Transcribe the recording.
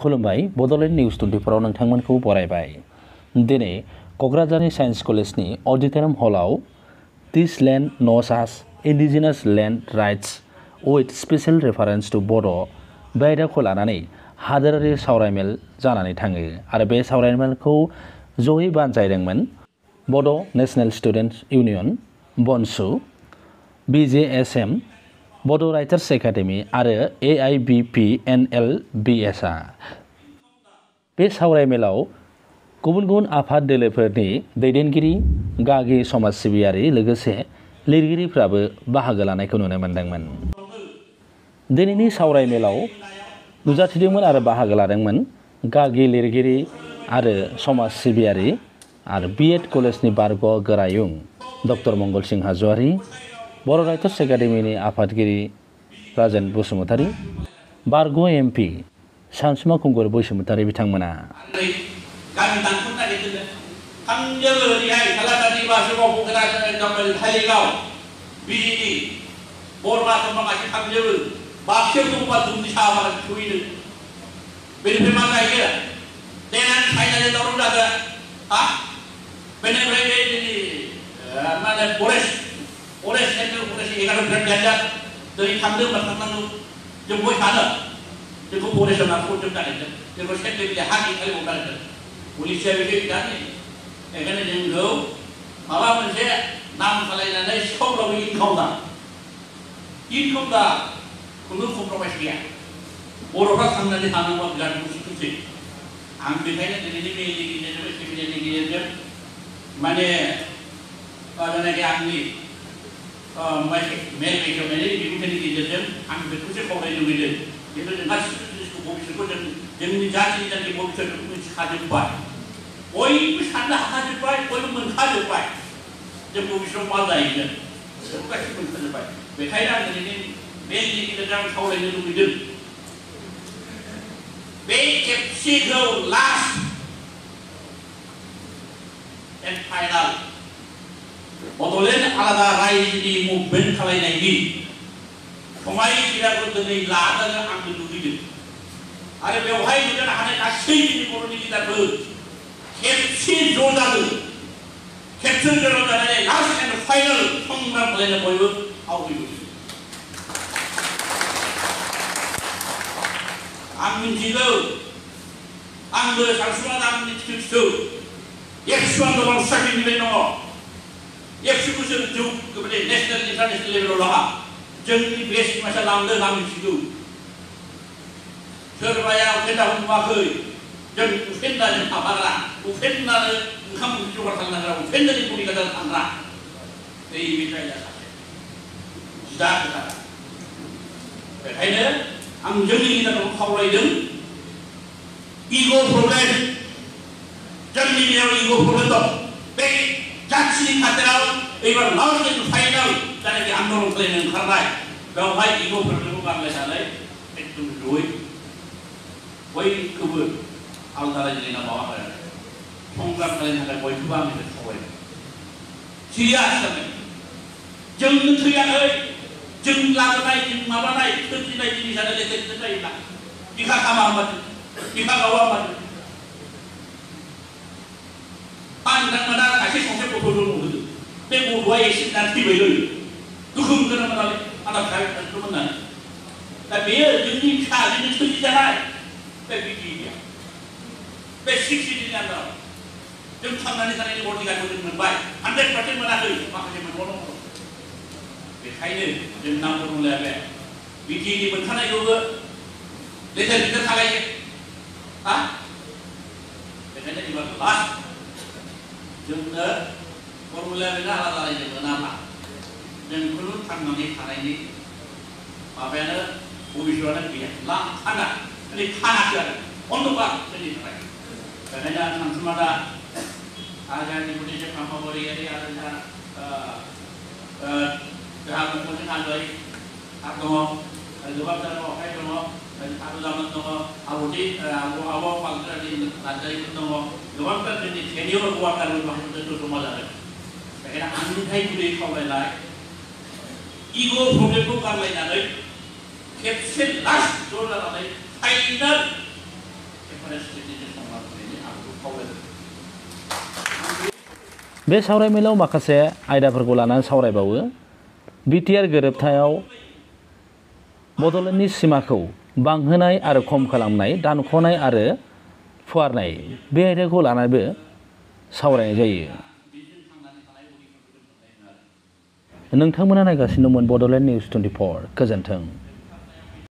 खुलुमबाय बड'लेण्ड निउज 24 नोंथांमोनखौ बरायबाय। दिनै क'क्राझारनि साइन्स कलेजनि अडिटोरियाम हलाव दिस land knows as indigenous land rights with special reference to Bodo' बे आयदाखौ लानानै हादोरारि सावरायमेल जानानै थाङो आरो बे सावरायमेलखौ जयै बानजायदोंमोन बड' नेशनेल स्टुडेन्टस इउनियन बनसु, Bjsm, बड' राइटार्स एकाडेमि आरो AIBPNLBS आ। बे सावरायमेलाव गुबुन गुबुन आफाद दोलोफोरनि दैदेनगिरि, गागि समाज सिबियारि लोगोसे लिरगिरिफ्राबो बाहागो लानायखौ नुनो मोन्दोंमोन। दिनैनि सावरायमेलाव नुजाथिदोंमोन आरो बाहागो लादोंमोन गागि लिरगिरि आरो समाज सिबियारि आरो BEd कलेजनि बारग' गोरायुं डक्टर मंगलसिं हाज'वारि, बर' राइटार्स एकाडेमिनि आफादगिरि राजेन बसुमतारी, बारग' MP सानसुमा खुंगुर बसुमतारी बिथांमोना। बड'लेण्ड आलादा रायजोनि मुभमेन्ट खालायनायनि समायखिराखौ दिनै लानानै आं लुबैदों आरो बेवहाय नुनो हानाय गासै जोंनि बर'नि लिडारफोर खेबसे ज' जादों, खेबसे ज' जानानै लास्ट एन्ड फाइनाल संग्राम खालायनो बयबो आवगायबोदों। आं मिथिगौ, आंबो सानसुमा आंनि खिथु एक्सुवान दं साख्रिनिफ्राय दङ। एक्सुखौ जों जौगानाय नेशनेल इन्टारनेशनेल लेभेलाव लाङा, जोंनि बेस्ट मानसिया लांदों आं मिथिगौ। सोरबाया उफेन्दाखौ नुवाखै, जों उफेन्दाजों हाबाग्रा, उफेन्दानो ओंखाम ओंख्रि जगार खालामनांग्रा, उफेन्दानि गुदि गादाल थांग्रा बे जायगा सासे जिदा खोथा। बेखायनो आं जोंनि लिडारखौ खावलायदों, इग' प्रब्लेम, जोंनि गेजेराव इग' प्रब्लेम दं। बे जाथिनि खाथियाव एबार लास्ट एन्ड फाइनाल जायनाखि आन्दलन खालामनो ओंखारनाय बेवहाय इग' प्रब्लेमखौ गारलायनानै एकदम जयै बयखौबो आलादा रायजोनि नामाव आङो संग्राम खालामनो थाखाय बयखौबो आंनिफ्राय खावलायदों। सिरियास जाबाय, जोंनो थैयाखै, जों लाबोनाय, जों माबानाय सोरजिनाय जिनिसानो लेथेर जायोब्ला बिखा खामा होनबानो, बिखा गावा होनबानो नोंथांमोना सासे संसे गथ' जोनोम होदों, बे गथ'आ एक्सिडेन्ट थैबाय, दुखु मोनगोन नालाय आदा फिसाखौ मोननानै। दा बेयो जोंनि फिसाजोंनो सोरजिजानाय बे बिटिया, बे 60 दिननि आन्दाराव जों थांनानै थानायनि अधिकारखौ जों मोनबाय, 100% मोनाखै, माखासे मोनबावनांगौ दं। बेखायनो जों नांगौ दंलाया बे बिटिनि मोनखानायखौबो लेथेर फेथेर खालायो। बेखायनो एबार लास्ट जोंनो फर्मुलाया बेनो आलादा रायजो मोनाब्ला जों खुनु थांनानै थानायनि माबायानो भबिष्यतआनो गैया, लांखाना माने खानाखै आरो अन्धकार जोंनि थाखाय। बेखायनो आं सानसुमा दा जोंनि बुदिसे फांफाबरियारि आरो जोंहा मंगलसिं हाज'वारि दङ, गोबांथार अखाय दङ, आबुजामोन दङ, आब' पालसारनि नार्जारिमोन दङ, गोबांथार जोंनि सेनियर वार्डारबो बाहायनो जमा जादों। बेखायनो आंनिफ्राय गुरै खावलायनाय इग' प्रब्लेमखौ गारलायनानै खेबसे लास्ट ज' जानानै फाइनाल परिस्थितिजों संना थानायनि आंखौ खावलायदों। बे सावरायमेलाव माखासे आयदाफोरखौ लानानै सावरायबावो। बिटिआर गोरोबथायाव बड'लेण्डनि सिमाखौ बांहोनाय आरो खम खालामनाय, दानख'नाय आरो फुवारनाय बे आयदाखौ लानानैबो सावरायनाय जायो। नोंथांमोना नायगासिनो दंमोन बड'लेण्ड निउस 24। गोजोन्थों।